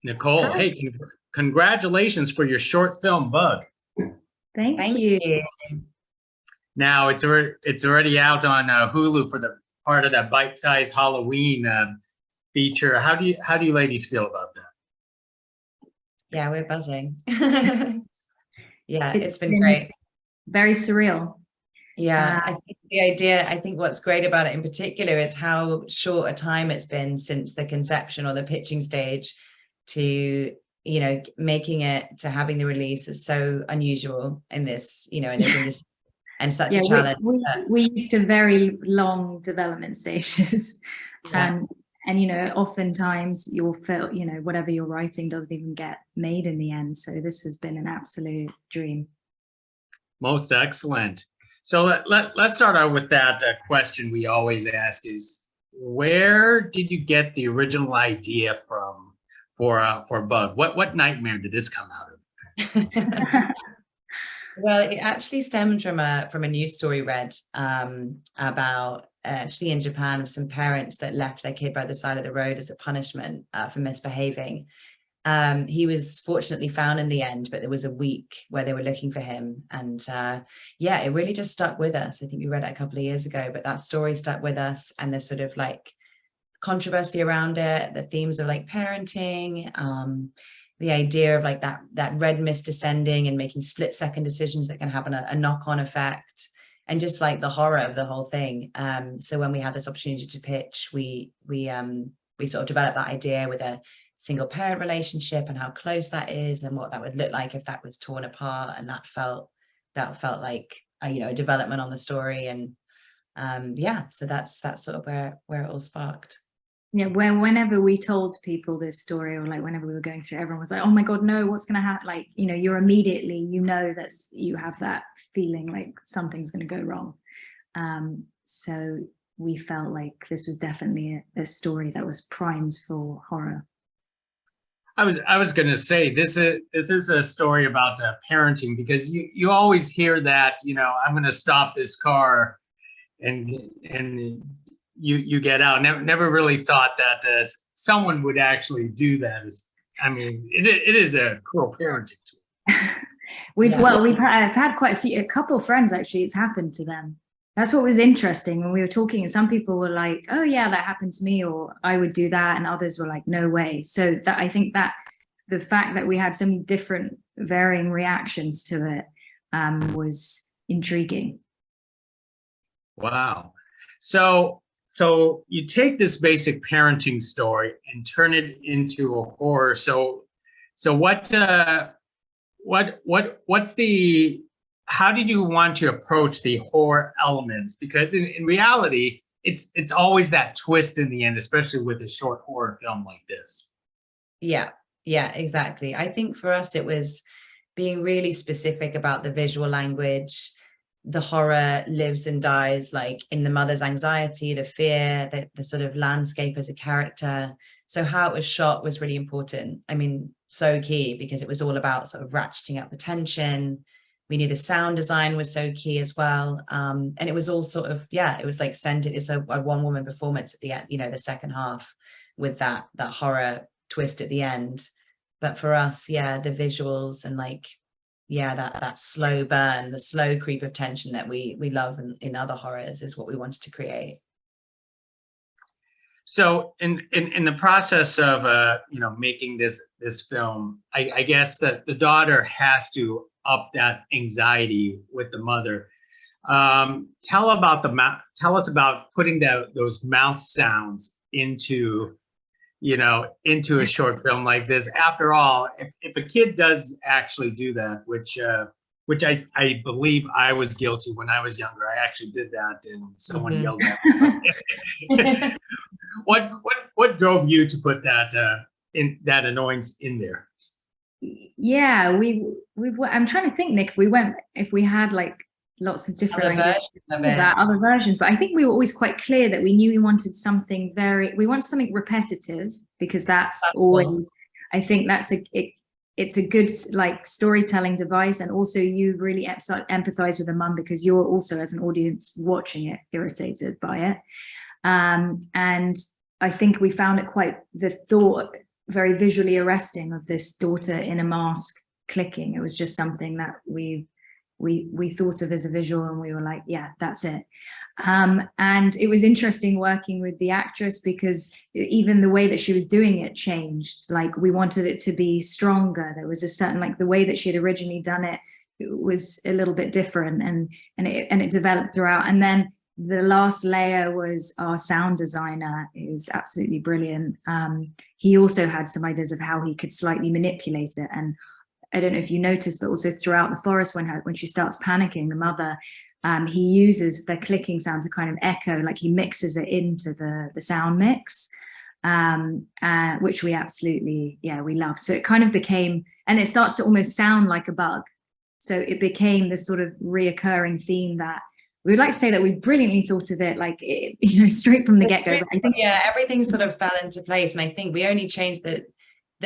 Nicole, Hi, hey, congratulations for your short film Bug. thank Thank you. you. Now it's already out on Hulu for the part of that bite-sized Halloween feature. How do you ladies feel about that? Yeah, we're buzzing. Yeah, It's it's been great. very surreal. Yeah, I think I think what's great about it in particular is how short a time it's been since the conception or the pitching stage to, making it to having the release is so unusual in this, in this industry and such Yeah, a challenge. we used to very long development stages, Yeah. and oftentimes you'll feel whatever you're writing doesn't even get made in the end. So this has been an absolute dream. Most excellent. So let's start out with that question we always ask is, where did you get the original idea from for Bug? What nightmare did this come out of? Well, it actually stemmed from a news story read about actually in Japan of some parents that left their kid by the side of the road as a punishment for misbehaving. He was fortunately found in the end, but there was a week where they were looking for him. And yeah, it really just stuck with us. I think we read it a couple of years ago, but that story stuck with us, and the sort of like controversy around it, the themes of like parenting, the idea of like that red mist descending and making split-second decisions that can have a knock-on effect, and just like the horror of the whole thing. So when we had this opportunity to pitch, we sort of developed that idea with a single parent relationship and how close that is and what that would look like if that was torn apart, and that felt like a development on the story. And yeah, so that's sort of where it all sparked. Yeah, whenever we told people this story, or like whenever we were going through, everyone was like, oh my god, no, what's gonna happen? Like, you're immediately, that you have that feeling like something's gonna go wrong. So we felt like this was definitely a story that was primed for horror. I was going to say this is a story about parenting, because you always hear that, I'm going to stop this car and you get out. Never really thought that someone would actually do that. I mean, it is a cruel parenting tool. I've had a couple of friends actually, it's happened to them. That's what was interesting when we were talking, and some people were like, oh yeah, that happened to me, or I would do that, and others were like, no way. So that, I think that the fact that we had some different varying reactions to it was intriguing. Wow. So you take this basic parenting story and turn it into a horror. So how did you want to approach the horror elements? Because in reality, it's always that twist in the end, especially with a short horror film like this. Yeah, exactly. I think for us, it was being really specific about the visual language. The horror lives and dies like in the mother's anxiety, the fear, the sort of landscape as a character. So how it was shot was really important. I mean, so key, because it was all about sort of ratcheting up the tension. We knew the sound design was so key as well. And it was all sort of, it was like centered. It's a one-woman performance at the end, the second half, with that horror twist at the end. But for us, the visuals and like, that slow burn, the slow creep of tension that we love in other horrors is what we wanted to create. So in the process of making this film, I guess that the daughter has to up that anxiety with the mother. Tell us about putting those mouth sounds into a short film like this. After all, if a kid does actually do that, which I believe I was guilty when I was younger. I actually did that, and someone yelled at me. What drove you to put that that annoyance in there? Yeah, I'm trying to think, Nick, if we had like lots of different ideas about other versions, but I think we were always quite clear that we knew we wanted something repetitive, because that's always, I think it's a good like storytelling device, and also you really empathize with the mum because you're also, as an audience watching it, irritated by it. And I think we found it quite, the thought very visually arresting of this daughter in a mask clicking. It was just something that we thought of as a visual, and we were like, yeah, that's it. And it was interesting working with the actress, because even the way that she was doing it changed. Like, we wanted it to be stronger. There was a certain, like, the way that she had originally done it, it was a little bit different, and it developed throughout. And then the last layer was our sound designer, is absolutely brilliant. He also had some ideas of how he could slightly manipulate it. And I don't know if you noticed, but also throughout the forest, when she starts panicking, the mother, he uses the clicking sound to kind of echo, like he mixes it into the sound mix, which we absolutely, yeah, we loved. So it kind of became, and it starts to almost sound like a bug. So it became this sort of reoccurring theme that we would like to say that we brilliantly thought of it, like, you know, straight from the get-go. But I think, yeah, everything sort of fell into place. And I think we only changed that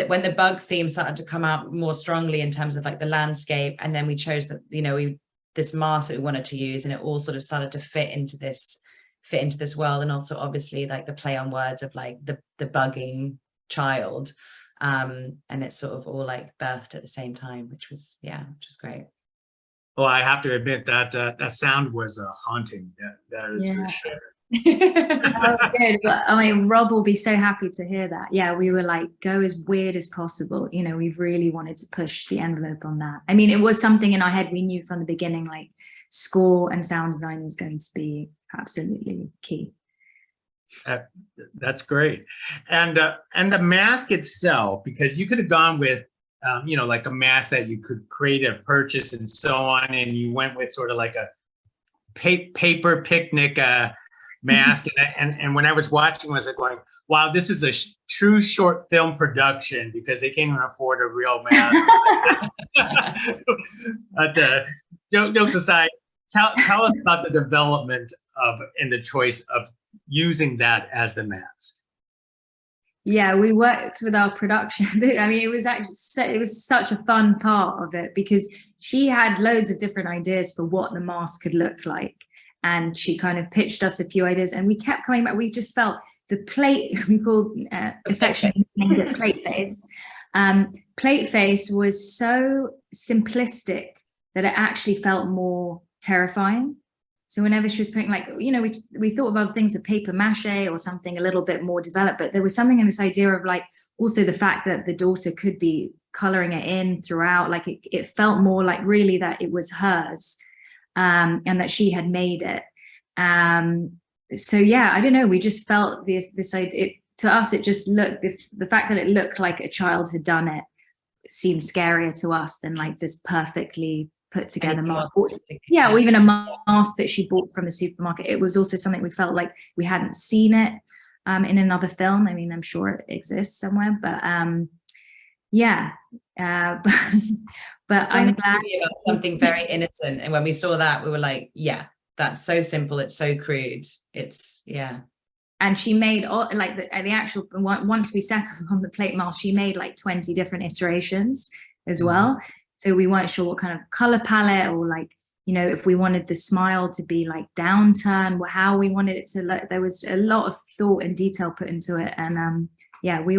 when the bug theme started to come out more strongly in terms of like the landscape, and then we chose that, you know, this mask that we wanted to use, and it all sort of started to fit into this world. And also obviously like the play on words of like the bugging child, and it's sort of all like birthed at the same time, which was great. Well, I have to admit that that sound was haunting. That is for sure. Oh, good. But I mean, Rob will be so happy to hear that. Yeah, we were like, go as weird as possible. You know, we've really wanted to push the envelope on that. I mean, it was something in our head. We knew from the beginning, like, score and sound design was going to be absolutely key. That's great. And the mask itself, because you could have gone with you know, like a mask that you could create a purchase and so on, and you went with sort of like a paper picnic mask. And when I was watching, I was like going, wow, this is a true short film production, because they can't even afford a real mask. But jokes aside, tell us about the development of and the choice of using that as the mask. Yeah, we worked with our production. I mean, it was actually, it was such a fun part of it, because she had loads of different ideas for what the mask could look like. And she kind of pitched us a few ideas, and we kept coming back. We just felt the plate, we called affectionately named it plate face. Plate face was so simplistic that it actually felt more terrifying. So whenever she was putting, like, you know, we thought of other things, of paper mache or something a little bit more developed, but there was something in this idea of, like, also the fact that the daughter could be coloring it in throughout, like it felt more like really that it was hers, and that she had made it. So yeah, I don't know, we just felt this idea, to us, it just looked, the fact that it looked like a child had done it seemed scarier to us than like this perfectly put together mask. Yeah, or even a mask that she bought from the supermarket. It was also something we felt like we hadn't seen it in another film. I mean, I'm sure it exists somewhere, but yeah, but I'm glad. Something very innocent, and when we saw that, we were like, yeah, that's so simple, it's so crude, it's, yeah. And she made all, like, the actual, once we settled on the plate mask, she made like 20 different iterations as well. So we weren't sure what kind of color palette, or, like, you know, if we wanted the smile to be like downturn, how we wanted it to look. There was a lot of thought and detail put into it. And yeah, we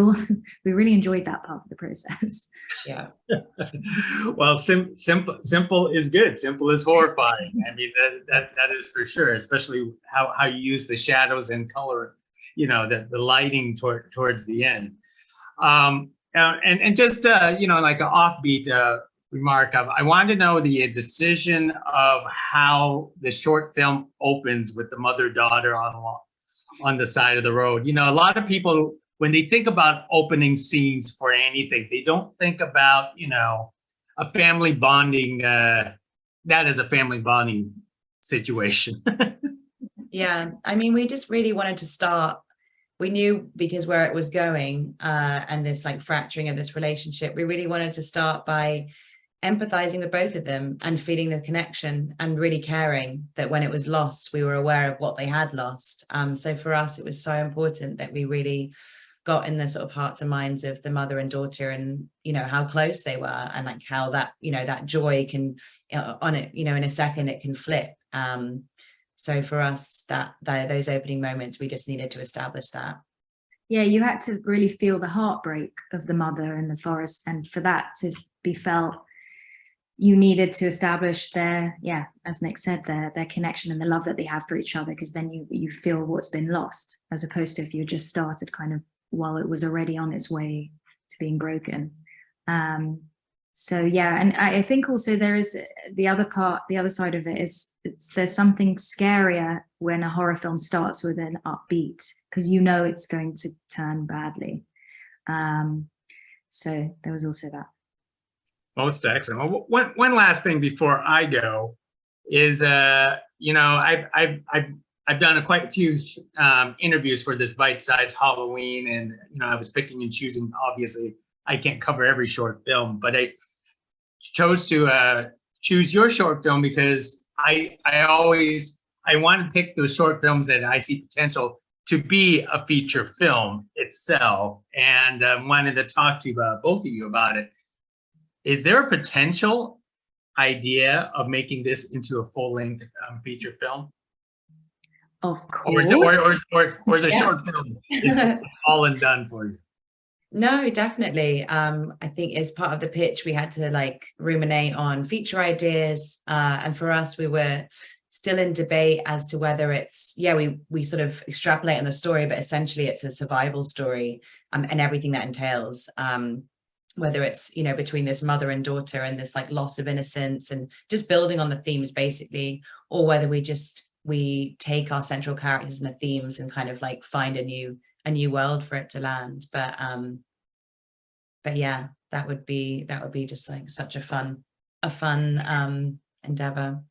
really enjoyed that part of the process. Yeah. Well, simple is good. Simple is horrifying. I mean, that is for sure, especially how you use the shadows and color, you know, the lighting towards the end. And just, you know, like an offbeat remark of, I wanted to know the decision of how the short film opens with the mother-daughter on the side of the road. You know, a lot of people, when they think about opening scenes for anything, they don't think about, you know, a family bonding, that is a family bonding situation. Yeah, I mean, we just really wanted to start, we knew, because where it was going, and this like fracturing of this relationship, we really wanted to start by empathizing with both of them and feeling the connection, and really caring that when it was lost, we were aware of what they had lost. So for us, it was so important that we really got in the sort of hearts and minds of the mother and daughter, and, you know, how close they were, and like how that, you know, that joy can, on it, you know, in a second it can flip. So for us, those opening moments, we just needed to establish that. Yeah, you had to really feel the heartbreak of the mother in the forest, and for that to be felt, you needed to establish their, yeah, as Nick said, their connection and the love that they have for each other, because then you feel what's been lost, as opposed to if you just started kind of while it was already on its way to being broken. So yeah, and I think also there is the other side of it is there's something scarier when a horror film starts with an upbeat, because you know it's going to turn badly. So there was also that. Most excellent. Well, one last thing before I go is, you know, I've done quite a few interviews for this bite-sized Halloween, and you know, I was picking and choosing. Obviously, I can't cover every short film, but I chose to choose your short film because I want to pick those short films that I see potential to be a feature film itself, and wanted to talk to you about both of you about it. Is there a potential idea of making this into a full-length feature film? Of Or course. is a short film it's all and done for you? No, definitely. I think as part of the pitch, we had to like ruminate on feature ideas. And for us, we were still in debate as to whether it's, we sort of extrapolate on the story, but essentially it's a survival story, and everything that entails. Whether it's, you know, between this mother and daughter and this like loss of innocence and just building on the themes basically, or whether we take our central characters and the themes and kind of like find a new world for it to land. But yeah, that would be just like such a fun endeavor.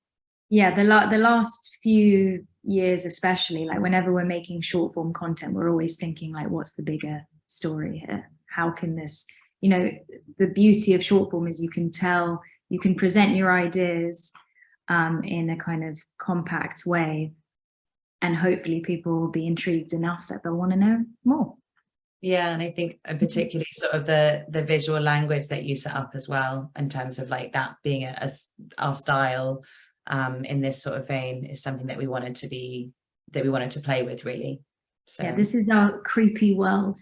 Yeah, the last few years, especially, like whenever we're making short form content, we're always thinking like, what's the bigger story here? How can this, you know, the beauty of short form is you can present your ideas in a kind of compact way, and hopefully people will be intrigued enough that they'll want to know more. Yeah, and I think particularly sort of the visual language that you set up as well, in terms of like that being our style in this sort of vein, is something that we wanted to play with, really. So yeah, this is our creepy world.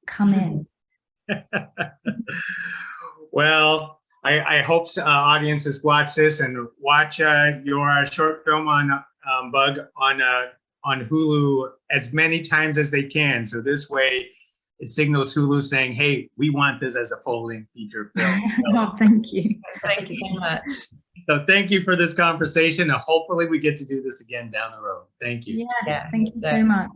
Come in. Well, I hope audiences watch this and watch your short film on Bug on Hulu as many times as they can. So this way, it signals Hulu saying, "Hey, we want this as a full-length feature film." So, oh, thank you. Thank you so much. So thank you for this conversation, and hopefully we get to do this again down the road. Thank you. Yes, thank you so much.